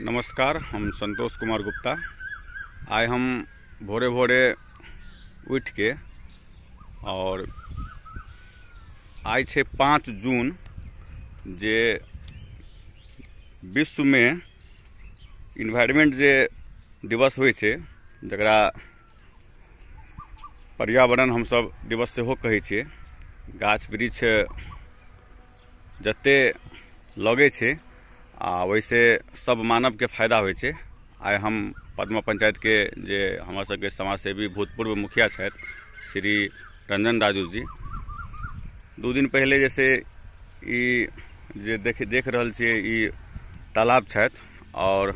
नमस्कार, हम संतोष कुमार गुप्ता। आए हम भोरे भोरे उठ के और आए छे 5 जून जे विश्व में इन्वायरमेंट जे दिवस होइ छे, जकरा पर्यावरण हम सब दिवस सेहो कहै छियै। गाछ वृक्ष जते लगे छे वैसे सब मानव के फायदा होइ छे। आइ हम पद्मा पंचायत के जे हमर सबके समाज सेवी भूतपूर्व मुखिया छथि श्री रंजन राजू जी, 2 दिन पहले जैसे देख रहल छियै ई तालाब छथि और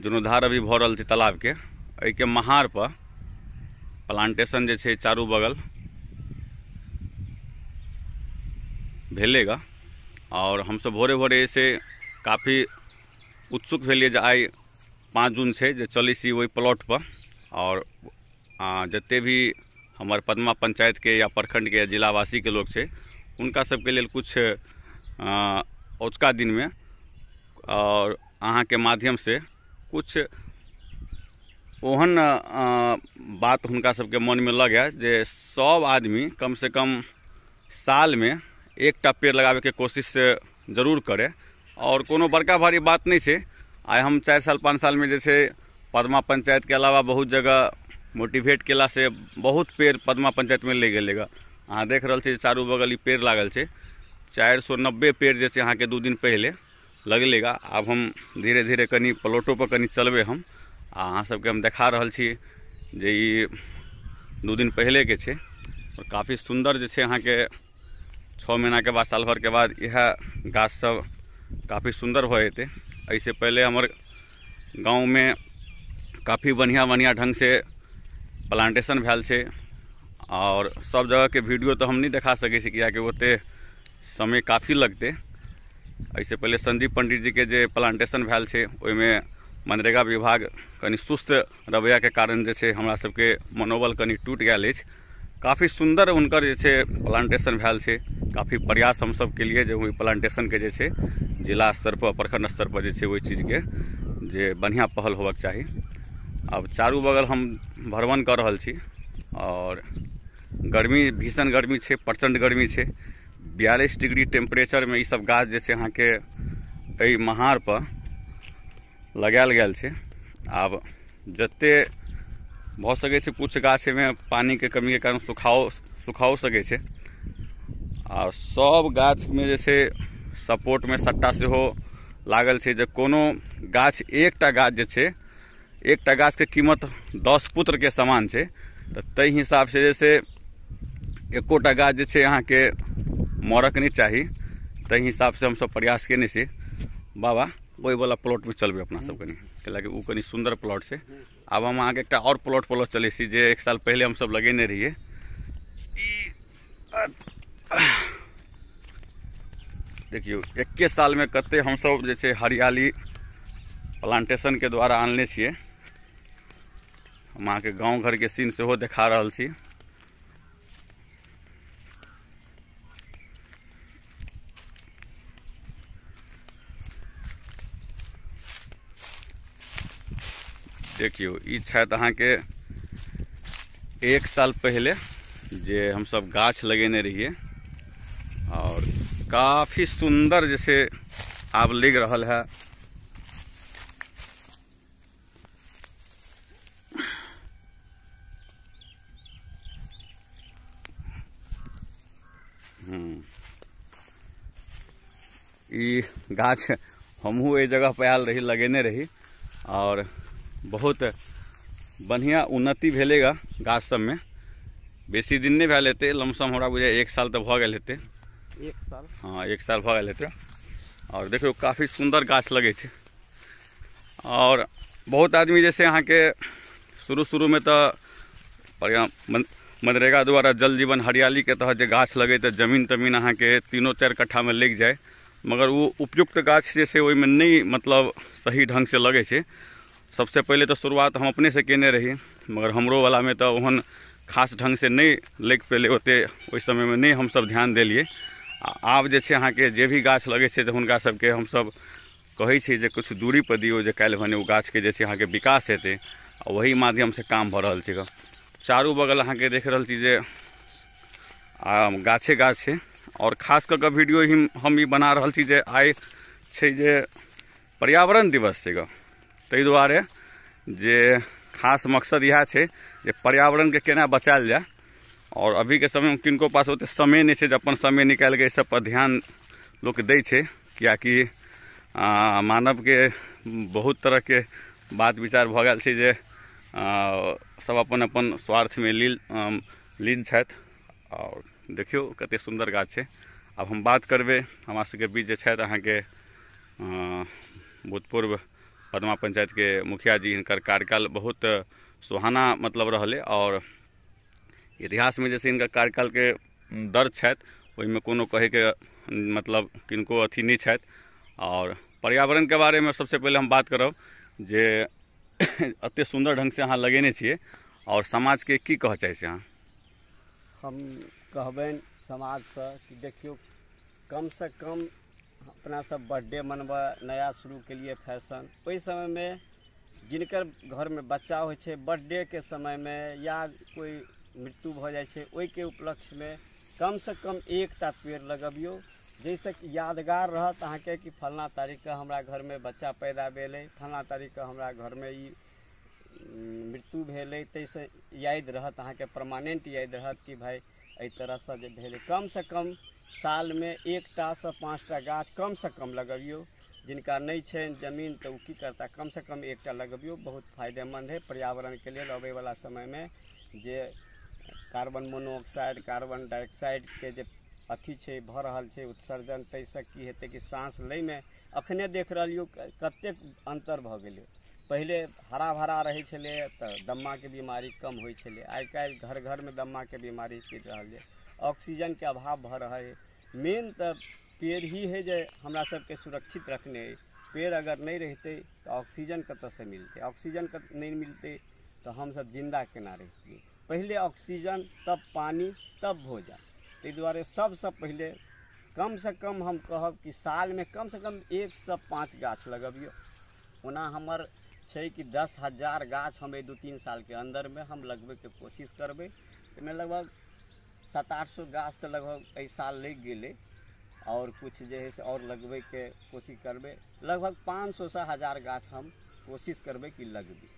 जीर्णोद्धार अभी भ रहल छै तालाब के। एहि के महार पर प्लांटेशन जे छै चारू बगल भेलेगा और हम सब भोरे भोरे से काफ़ी उत्सुक भेलिए जे आइ 5 जून छै जे चली सी वही प्लॉट पर और जते भी हमार पद्मा पंचायत के या प्रखंड के या जिलावासी के लोग छै उनका सबके लेल कुछ औचका दिन में और अहाँ के माध्यम से कुछ ओहन बात हुनका सबके मन में लगे जे सब आदमी कम से कम साल में 1टा पेड़ लगावे के कोशिश जरूर करे। और कोनो बड़का भारी बात नहीं है। आइ हम 4 साल 5 साल में जैसे पद्मा पंचायत के अलावा बहुत जगह मोटिवेट केला से बहुत पेड़ पद्मा पंचायत में ले गेलेगा। अहाँ देख रहल छी चारू बगल पेड़ लागल छै, 490 पेड़ जैसे अहाँ के 2 दिन पहले लगलेगा। अब हम धीरे धीरे कनी प्लॉटों पर कनी चलबे हम अहाँ सबके हम देखा रहल छी जे ई 2 दिन पहले के छै और काफ़ी सुंदर जे छै अहाँ के 6 महीना के बाद साल भर के बाद यह गाछ सब काफ़ी सुंदर हो जेते। ऐसे पहले हमारे गांव में काफ़ी बढ़िया ढंग से प्लांटेशन भेल छे और सब जगह के वीडियो तो हम नहीं दिखा सके छी किया कि ओते समय काफ़ी लगते। ऐसे पहले संजीव पंडित जी के जे प्लांटेशन भेल छे ओहि में मनरेगा विभाग कनी सुस्त रवैया के कारण जे छे हमरा सबके मनोबल कनी टूट गेल अछि। काफ़ी सुंदर उनकर जे छे प्लांटेशन भेल छे, काफ़ी प्रयास हम सब के लिए जो प्लांटेशन के जे छे जिला स्तर पर प्रखंड स्तर पर जे छे वही चीज़ के जे बढ़िया पहल होबक चाहिए। अब चारू बगल हम भ्रमण कर रहल छी और गर्मी भीषण गर्मी छे, प्रचंड गर्मी छे। 42 डिग्री टेम्परेचर में ई सब गाछ जे छे अहाँ के एहि महार पर लगायल गेल छे। अब जते भ सके छे कुछ गाछ में पानी के कमी के कारण सुखाओ सके छे और सब गाछ में जैसे सपोर्ट में सट्टा से हो लागल छे जे कोनो गाछ 1टा गाछ जे छे 1टा गाछ के कीमत 10 पुत्र के समान छे। तो तै हिसाब से जैसे 1टा गाछ जे छे अहाँ के मरक नहीं चाहिए, तै हिसाब से हम सब प्रयास केने छे। बाबा वही वाला प्लॉट में चलबे अपना सब कनी कैलाकि उ कनी सुंदर प्लॉट छे। अब हम अहाँ के एकटा और प्लॉट पर चले छी जे 1 साल पहले हम सब लगेने रहिए। देखियो 21 साल में कते हम सब जे छे हरियाली प्लांटेशन के द्वारा आनले छिए। हम अहाँ के गांव घर के सीन सेहो देखा रहल छी। देखियो ई छत अहाँ के 1 साल पहले जे हम सब गाछ लगेने रहिए और काफ़ी सुंदर जैसे आब लग रहल है। ई गाछ हमहू ए जगह पे आयल रही लगेने रही और बहुत बढ़िया उन्नति भेलेगा गाछ सब में। बेसी दिन नहीं भेल हेते, लमसम हमरा बुझे 1 साल तो भ गेल हेते। 1 साल हाँ 1 साल भ गेल हेते। और देखियो काफ़ी सुंदर गाछ लगे छे और बहुत आदमी जैसे अहाँ के शुरू में तो मनरेगा द्वारा जल जीवन हरियाली के तहत जे गाछ लगे तो जमीन तमीन अहाँ के 3-4 कट्ठा में लग जाए, मगर वो उपयुक्त गाछ जैसे ओहि में नहीं मतलब सही ढंग से लगे छे। सबसे पहले तो शुरुआत हम अपने से केने रही, मगर हमरो वाला में तो ओहन खास ढंग से नहीं लग पेले ओते, ओहि समय में नहीं हम सब ध्यान दिलिए। आब जे छे अहाँ के जे भी गाछ लगे छे तो हुनका सबके हम सब कहै छी जे कुछ दूरी पर दियौ जे काल्हि भने ओ गाछके जे छै अहाँके विकास हेतै आ वही माध्यमसँ काम भऽ रहल छै। चारू बगल अहाँके देख रहल छी जे गाछे गाछ छै। और खास कऽ कऽ वीडियो हम ई बना रहल छी जे आइ छै जे पर्यावरण दिवस छै। ताहि दुआरे जे खास मकसद इएह छै जे पर्यावरणके केना बचायल जाए। और अभी के समय में किनको पास ओते समय नहीं है जे अपन समय निकाल के सब पर ध्यान लोग दै छै, कियाकि मानव के बहुत तरह के बात विचार भ गेल छै जे सब अपन अपन स्वार्थ में लीन छथि। और देखियो कते सुंदर गाछ छै। अब हम बात करबे हमरा सबके बीच जे छथि अहाँके भूतपूर्व पदमा पंचायत के मुखिया जी, हिनकर कार्यकाल बहुत सुहाना मतलब रहले और इतिहास में जैसे इनका कार्यकाल के दर्ज छथि ओहिमे कोनो कहे के मतलब किनको अथी नहीं छथि। और पर्यावरण के बारे में सबसे पहले हम बात करब जे अते सुंदर ढंग से अहाँ लगेने छियै और समाज के की कह चाहै छी अहाँ? हम कहबनि समाज से कि देखियो कम से कम अपना सब बर्थडे मनबा नया शुरू के लिए फैशन, ओहि समय में जिनकर घर में बच्चा होइ छै बर्थडे के समय में या कोई मृत्यु भ जाइ छै ओहिके उपलक्ष्य में कम से कम एकटा पेड़ लगबियौ, जैसे कि यादगार रहत अहाँके कि फलना तारीख के हमरा घर में बच्चा पैदा भेलै, फलना तारीख के हमरा घर में ई मृत्यु भेलै, तैसे याद रहत अहाँके, परमानेंट याद रहत कि भाई एहि तरह से जे भेलै। कम से कम साल में एकटा से 5टा गाछ कम से कम लगबियौ। जिनका नहीं छै जमीन तो की करता, कम से कम एकटा लगबियौ, बहुत फायदेमंद है पर्यावरण के लिए। आबे वाला समय में जे कार्बन मोनोऑक्साइड, कार्बन डाइऑक्साइड के जे अथी छै भऽ रहल छै उत्सर्जन, ताहिसँ की हेतै कि सांस लय में अखने देख रहलियो कतेक अंतर भऽ गेलै। पहले हरा भरा रहै छलै तऽ दम्मा के बीमारी कम होइ छलै, आइ काल्हि घर घर में दम्मा के बीमारी पीट रहल है, ऑक्सीजन के अभाव भऽ रहल है। मेन तऽ पेड़ ही है जे हमरा सबके सुरक्षित रखने है। पेड़ अगर नहीं रहते तो ऑक्सीजन कतऽ से मिलते, ऑक्सीजन नहीं मिलते तो हम सब जिंदा केना रहिए। पहले ऑक्सीजन तब पानी तब भोजन, ताहि दुआरे सबसे पहले कम से कम हम कहब कि साल में कम से कम 1 से 5 गाछ लगबियौ। ओना हमर छै कि 10,000 गाछ हम 2-3 साल के अंदर में हम लगबे के कोशिश करबे। एहिमे लगभग 700-800 गाछ तो लगभग एहि साल लग गेले और कुछ जे है से और लगबे के कोशिश करबे। लगभग 500 से 1000 गाछ हम कोशिश करबे कि लगबे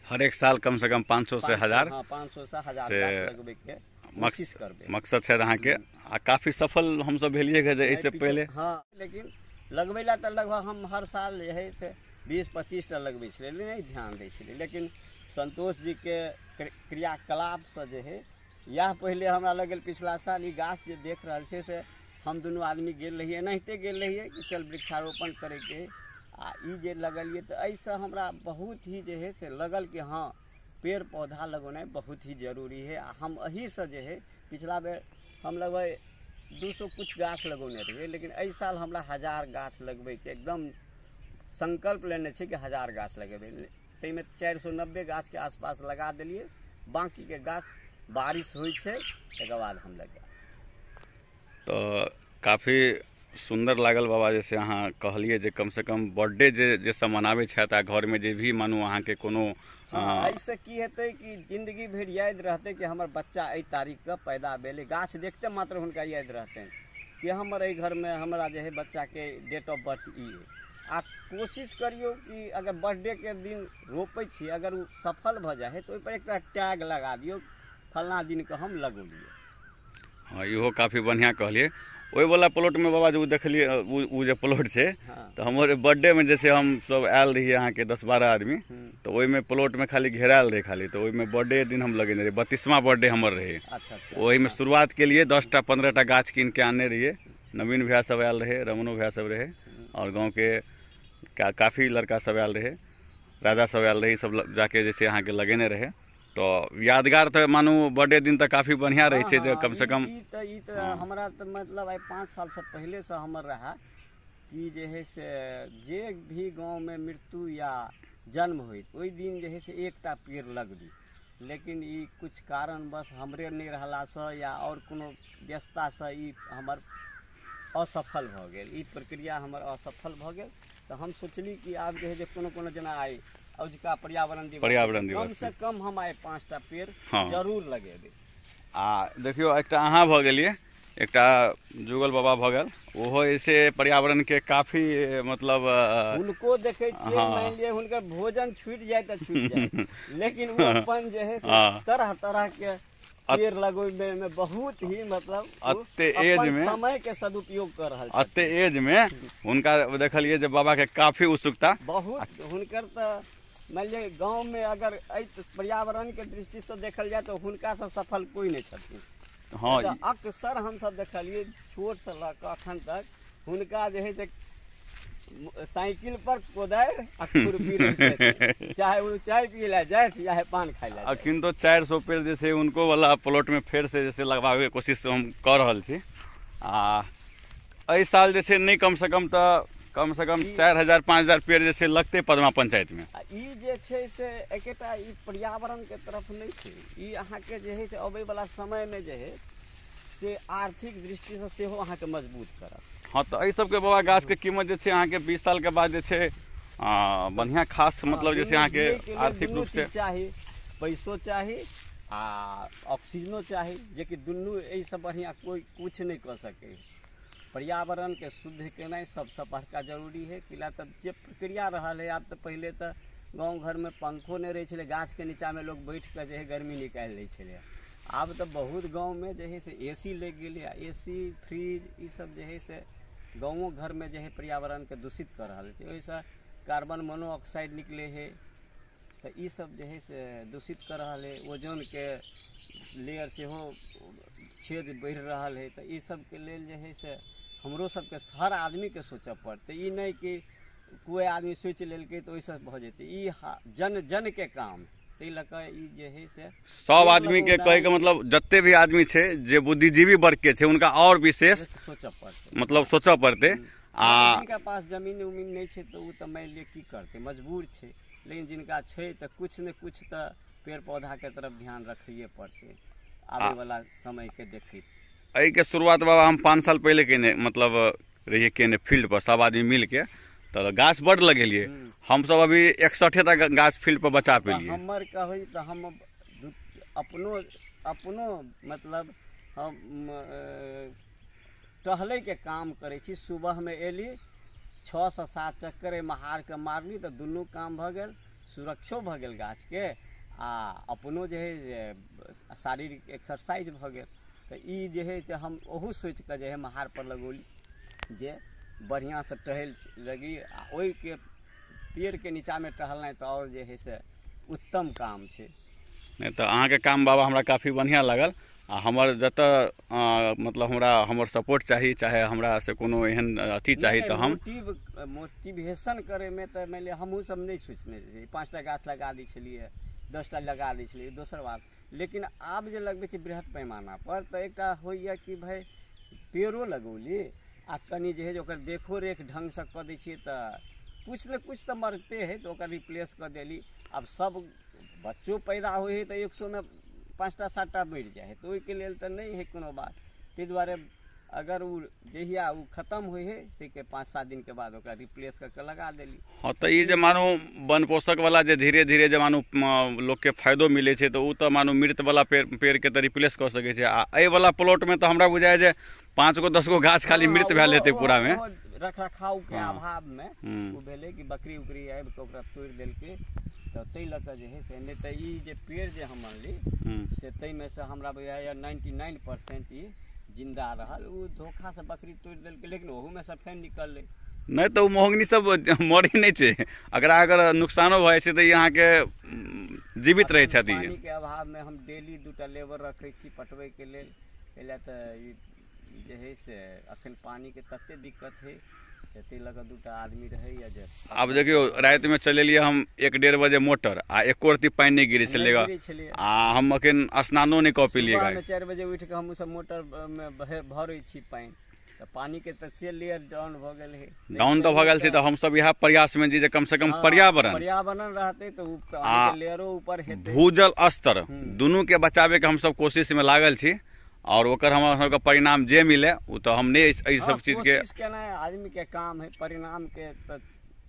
हर एक साल कम से कम 500 से 1000। हाँ 500 से 1000 गाछ लगबे के कोशिश करबे। मकसद छै अहाँ के आ काफी सफल हम सब भेलिए गए इससे पहले। हाँ लेकिन लगबे ला तो लगभग हम हर साल जे है से 20-25 टा लगबे छले, नहीं ध्यान दै छले। लेकिन संतोष जी के क्रियाकलाप से जे है यह पहले हमरा लगल पिछला साल ई गाछ जे देख रहल छै से हम दुनू आदमी गेल रहिए, एनाहिते गेल रहिए कि चल वृक्षारोपण करे के आ ई जे लगलिए तो ऐसा हमरा बहुत ही जे है से लगल कि हाँ पेड़ पौधा लगोना बहुत ही जरूरी है। हम अही से जे है पिछला बेर हम लगभग 200 कुछ गाछ लगोने रहिए, लेकिन एहि साल हमरा 1000 गाछ लगबे के एकदम संकल्प लेने छै कि 1000 गाछ लगेबे। ताहिमे 490 गाछ के आसपास लगा देलिए, बाकी के गाछ बारिश होइ छै तकर बाद हम लगा। तो काफी सुंदर लागल बाबा, जैसे अहाँ कहलिए जे कम से कम बर्थडे जे सब मनाबे छथि आ घर में जे भी मानू अहाँ के कोनो ऐसे की हेतै कि जिंदगी भर याद रहते कि हमर बच्चा एहि तारीख के पैदा भेलै। गाछ देखते मात्र हुनका याद रहते कि हमर एहि घर में हमरा जे है बच्चा के डेट ऑफ बर्थ ई है। आ कोशिश करियो कि अगर बर्थडे के दिन रोपे छी अगर वो सफल भ जाए है तो ओहि पर एक टैग लगा दियो फलना दिन के हम लगौलिए। हाँ इहो काफी बढ़िया कहलिए। ओहि वाला प्लॉट में बाबा जो देखलिए वो जो प्लॉट छै तो हमारे बर्थडे में जैसे हम सब आयल रहिए अहाँ के 10-12 आदमी, तो ओहि में प्लॉट में खाली घेरायल रहे खाली, तो ओहि में बर्थडे दिन हम लगेने रहे। 32वां बर्थडे हमर रहे। अच्छा। वही में शुरुआत के लिए 10टा 15टा गाछ कीन के आने रहिए। नवीन भैया सब आयल रहे, रमनो भैया सब रहे और गाँव के काफी लड़का सब आयल रहे, राजा सब आयल रहे, सब जाके जैसे अहाँ के लगेने रहे। तो यादगार तो मानू बर्थडे दिन तो काफी बढ़िया रहे छे जे कम से कम हमरा तो मतलब 5 साल से पहले से हमर रहा कि जे है से जे भी गांव में मृत्यु या जन्म होई ओई दिन जे है से एकटा पेड़ लगबी। लेकिन ई कुछ कारणवश हमरे नहीं रहला से या और कोनो व्यस्तता से ई हमर असफल भ गेल, ई प्रक्रिया हमर असफल भ गेल। तो हम सोचली कि आब जे है जे कोनो जना आए औजका पर्यावरण दिवस कम से कम हम आए 5टा पेड़ हाँ। जरूर लगेबे। आ देखियो एकटा अहाँ भ गेलिए, एकटा जुगल बाबा भ गेल, ओहो ऐसे पर्यावरण के काफी मतलब उनको देखे छियै हाँ। मान लिए हुनकर भोजन छूट जाए तो छूट जाए लेकिन वो अपन जे है से हाँ। तरह तरह के पेड़ लगोबे में बहुत ही मतलब अते एज में समय के सदुपयोग कर रहल अते एज में हुनका देखलिए जे बाबा के काफी उत्सुकता बहुत हुनकर तो मान लिये गाँव में अगर पर्यावरण के दृष्टि से देखल जाए तो हुनका से सफल कोई नहीं छथिन। हाँ तो अक्सर हम सब देखलिए छोट से लग अखन तक हुनका जे है से साइकिल पर कोदारि आ खुरपी रहते, चाहे वो चाय पिए ला जाए चाहे पान खाए ला। अखिन तो 400 पेड़ जैसे उनको वाला प्लॉट में फिर से जैसे लगवावे के कोशिश हम कर रहल छी। आ एहि साल जैसे नहीं कम से कम 4000-5000 पेड़ जैसे लगते पदमा पंचायत में। ई जे छै से एकेटा ई पर्यावरण के तरफ नहीं छै, ई अहाँ के जे है से अबै वाला समय में जे है से आर्थिक दृष्टि से सेहो अहाँ के मजबूत करत। हाँ तो एहि सबके बाबा गाछ के कीमत जे छै अहाँ के 20 साल के बाद जे छै बढ़िया खास मतलब जैसे अहाँ के आर्थिक रूप से चाही, पैसो चाही आ ऑक्सीजनो चाही, जे कि दुनू एहि से बढ़िया कोई कुछ नहीं कर सके। पर्यावरण के शुद्ध केनाइ सबसे बड़का जरूरी है। किला तब जे प्रक्रिया रहा है आब तो पहले तो गाँव घर में पंखो नहीं रहे छे, गाछ के नीचा में लोग बैठ कर जो है गर्मी निकाल ले छे। आब तो बहुत गाँव में जो है से एसी लग गए, एसी फ्रिज ये सब जो है से गाँवों घर में जो है पर्यावरण के दूषित कर रहा है। वैसे कार्बन मोनोऑक्साइड निकले है तो ये सब जो है से दूषित कर रहा है। ओजोन के लेयर से हो छेद बढ़ रहा है तो ये सब के लेल जो है से हमरो सबके हर आदमी के सोचे पड़ते। ये नहीं कि कोई आदमी सोच लेलकै तो वैसे भ जेते, ई जन जन के काम ताहि लऽ कऽ ई जे है से सब आदमी के कहे के मतलब जत्ते भी आदमी छे जे बुद्धिजीवी वर्ग के छे उनका और विशेष सोचे पड़ते, मतलब सोचे पड़ते। आ जिनका पास जमीन उमीन नहीं छे तो वो तो मान लिए की करते, मजबूर छे। लेकिन जिनका छे तो कुछ न कुछ तो पेड़ पौधा के तरफ ध्यान रखिए पड़ते आने वाला समय के देखिए। एहि के शुरुआत बाबा हम 5 साल पहले केने मतलब रहिए केने फील्ड पर सब आदमी मिल के तो गाछ बड़ लगेलिए। हम सब अभी 61 तक गाछ फील्ड पर बचा पेलिए। हमर कहे तो हम अपनो मतलब हम टहले के काम करे छी। सुबह में एली 6 से 7 चक्कर महार के मारली तो दुनू काम भ गेल, सुरक्षो भ गेल गाछ के आ अपनो जे है शारीरिक एक्सरसाइज भ गेल। तो ई जे है से हम ओहू सोच के जे है महार पर लगौली जे बढ़िया से टहल लगी आ ओहि के पेड़ के नीचा में टहलना तो और जे है से उत्तम काम छे। नहीं तो अहाँ के काम बाबा हमरा काफी बढ़िया लागल। आ हमर जत मतलब हमर सपोर्ट चाहिए, चाहे हमरा से कोनो एहन अथी चाहिए तो हम मोटिवेशन करे में तो मान लिया हमहूँ सब नहीं सोचने रहिए 5टा गाछ लगा दी छलिए, 10टा लगा दी छलिए, दोसर बात। लेकिन आब जे लगबे छै बृहत पैमाना पर तो एकटा होइए कि भाई पेड़ो लगौली आ कनी जे है ओकर देखो रेख ढंग से कऽ दै छियै तो कुछ न कुछ तो मरते है तो ओकर रिप्लेस कर देली। अब सब बच्चों पैदा हो है तो 100 में 5टा 7टा बढ़ जाए है तो ओहिके लेल तो नहीं है कोनो बात। ताहि दुआरे अगर वो जहिया वो खत्म हुए है तो 5-7 दिन के बाद ओकरा रिप्लेस करके लगा देली। हाँ तो ये मानो वन पोषक वाला जे धीरे धीरे जे मानो लोग के फायदो मिले छे तो उ तो मानो मृत वाला पेड़ के तो रिप्लेस कर सके छे। आ ए वाला प्लॉट में तो हमरा बुझाय जे 5 गो 10 गो गाछ खाली मृत भेल हेतै पूरा में रख रखाव के अभाव में वो भेले कि बकरी उकरी आबि के ओकरा तोड़ देलकै तो तै लऽ कऽ जे है से नहीं तो ई जे पेड़ जे हम अनली से तै में से हमरा बुझाय 99% ई जिंदा रहल। वो धोखा से बकरी तोड़ देलकै लेकिन ओहू में से फेन निकललै। नहीं तो मोहगनी सब मरी नहीं छे, अगर नुकसानो भए छै तो यहाँ के जीवित रहे छथि। पानी के अभाव में हम डेली 2टा लेबर रखे छी पटवे के लेल, एला तो जे है से अखन पानी के तते दिक्कत है से लगा 2टा आदमी रहे या जे। अब देखियो रात में चलेलिए हम 1-1.5 बजे मोटर आ एको रत्ती पानी नहीं गिरे छलेगा आ हम अखन स्नानो नहीं कऽ पेलिए। 4 बजे उठ के हम सब मोटर में भरे छी पानी तो पानी के तो लेयर डाउन भ गेल है। डाउन तो भ गेल छै तो हम सब यह प्रयास में जी कम से कम पर्यावरण रहते तो पानी के लेयरो ऊपर हेतै, भूजल स्तर दोनों के बचावे के हम सब कोशिश में लागल छी और ओकर हमरा परिणाम जे मिले वो तो हमने सब चीज के आदमी के काम है। परिणाम के तो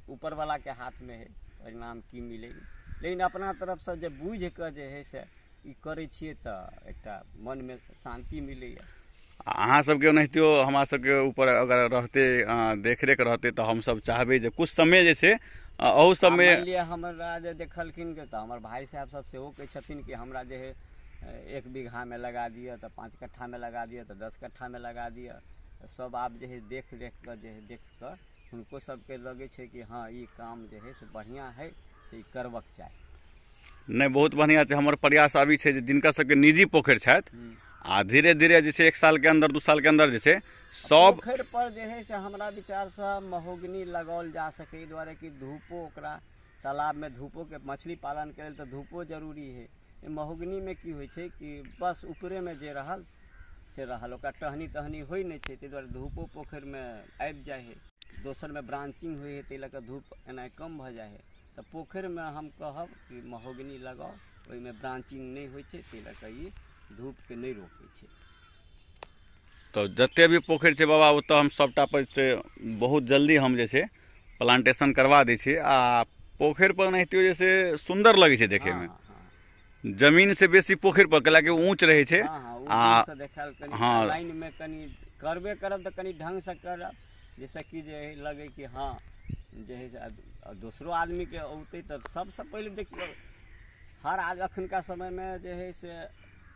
ऊपर वाला के हाथ में है परिणाम की मिलेगी, लेकिन अपना तरफ से जब बूझ के जे है से ई करै छियै तऽ एकटा मन में शांति मिलैया। अहाँ सबके ओनाहितो हमरा सबके ऊपर अगर रहते देख रेख रहते तो हम सब चाहबे जे कुछ समय जे छै अहू सब में मान लिअ हमरा जे देखलखिन के तऽ हमर भाई साहब सब सेहो कहै छथिन कि हमरा जे है 1 बीघा में लगा दिया तो 5 कट्ठा में लगा दिया तो 10 कट्ठा में लगा दिया। तो सब आप जे है देख रेख कर जे है देख कर उनको सबके लगे छै कि हाँ ये काम जे है से बढ़िया है से करबक चाही। नहीं बहुत बढ़िया छै। हमर प्रयास अभी छै जे जिनका सबके निजी पोखरि छथि आ धीरे धीरे जैसे 1 साल के अंदर 2 साल के अंदर जैसे सब पोखरि पर जे है से हमरा विचार से महोगनी लगाओल जा सके, द्वारे कि धूपो ओकरा तालाब में धूपो के मछली पालन के लेल तो धूपो जरूरी है। महोगनी में की होइ छै कि बस ऊपरे में जे रहल से रहल, ओकरा टहनी तहनी होइ नहीं छै, ताहि दुआरे धूपो पोखरि में आबि जाइ है। दोसर में ब्रांचिंग होइ है, ताहि लऽ कऽ धूप एना कम भऽ जाइ है। तो पोखरि में हम कहब कि महोगनी लगाओ, ओहिमे ब्रांचिंग नहीं होइ छै, ताहि लऽ कऽ ई धूप के नहीं रोकै छै। तो जते भी पोखरि छै बाबा ओतऽ हम सबटा पर से बहुत जल्दी हम जे छै प्लांटेशन करवा दै छी। आ पोखरि पर ओनाहितो जे छै सुंदर लगै छै देखे में, जमीन से बेसी पोखरि पर कैला कि ऊंच रहे छै। हाँ लाइन में कनी करबे करब तो कनी ढंग से करब, जैसे कि जे लगे कि हाँ जे है दूसरो आदमी के औते तो सबसे पहले देखियो हर आज अखन का समय में जे है से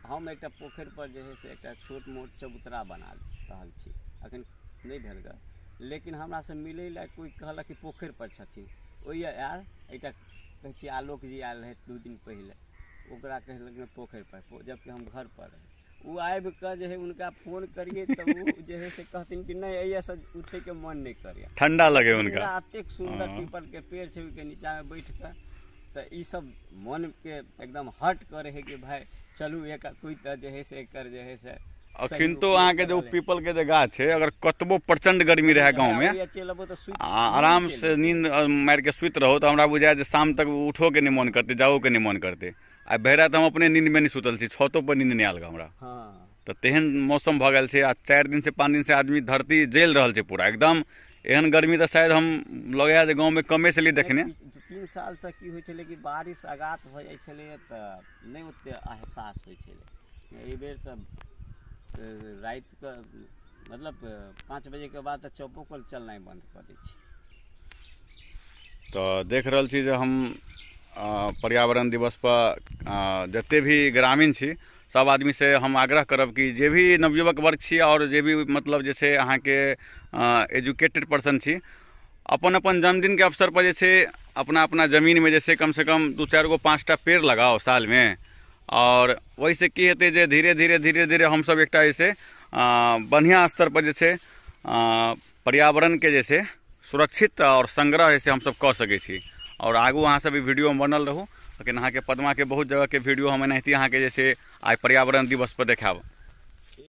हम एक पोखरि पर जे है से एक छोट मोट चबूतरा बना रहल छी, अखन नहीं भेल ग, लेकिन हमरा से मिले ला कोई कहलक कि पोखरि पर छथिन, ओहि आयल एक कहै छी आलोक जी आयल रहे 2 दिन पहले, ओकरा कहलक पोखरि पर, जबकि हम घर पर रहे। वो आबि कऽ जे है उनका फोन करिए तो वो जे है से कहथिन कि नहीं अइया से उठे के मन नहीं करिए, ठंडा लगे उनका। अतेक सुंदर पीपल के पेड़ छै के नीचा में बैठ कर, तो ई सब मन के एकदम हट करे है कि भाई चलू एक कोई तो जे है से एकर जे है से अखन तो अहाँ के जो पीपल के जे गाछ है अगर कतबो प्रचंड गर्मी रहे गाँव में आराम से नींद मार के सुत रहो तो हमरा बुझाय शाम तक उठो के नहीं मन करते, जाओ के नहीं मन करते। आ भैरा तो हम अपने नींद में नहीं सुतल छी, छतो पर नींद नहीं आयल हमरा। तो तेहन मौसम भ गेल छै। आ 4 दिन से 5 दिन से आदमी धरती जल रहल छै पूरा एकदम। एहन गर्मी तो शायद हम लगैया जे गाँव में कमे से देखने 3 साल से की होइ छलै कि बारिश आगात भ जाइ छलै तऽ नहीं ओते एहसास होइ छलै। एहि बेर तऽ रात के मतलब 5 बजे के बाद चौपोकल चलनाइ बंद कर दै छी। तो देख रहल छी जे हम पर्यावरण दिवस पर जते भी ग्रामीण छी सब आदमी से हम आग्रह करब कि जे भी नवयुवक वर्ग छी और जे भी मतलब जे छै अहाँ के एजुकेटेड पर्सन छी, अपन अपन जन्मदिन के अवसर पर जे छै अपना अपना जमीन में जैसे कम से कम 2-4 गो 5टा पेड़ लगाओ साल में। और वही से की हेतै जे धीरे धीरे हम सब एकटा जैसे बढ़िया स्तर पर जे छै पर्यावरण के जे छै सुरक्षित और संग्रह से हम सब कऽ सकै छी। और आगू अहाँ सब वीडियो में बनल रहू, लेकिन अहाँ के पद्मा के बहुत जगह के वीडियो हम एनाहिते अहाँ के जैसे आइ पर्यावरण दिवस पर देखाब।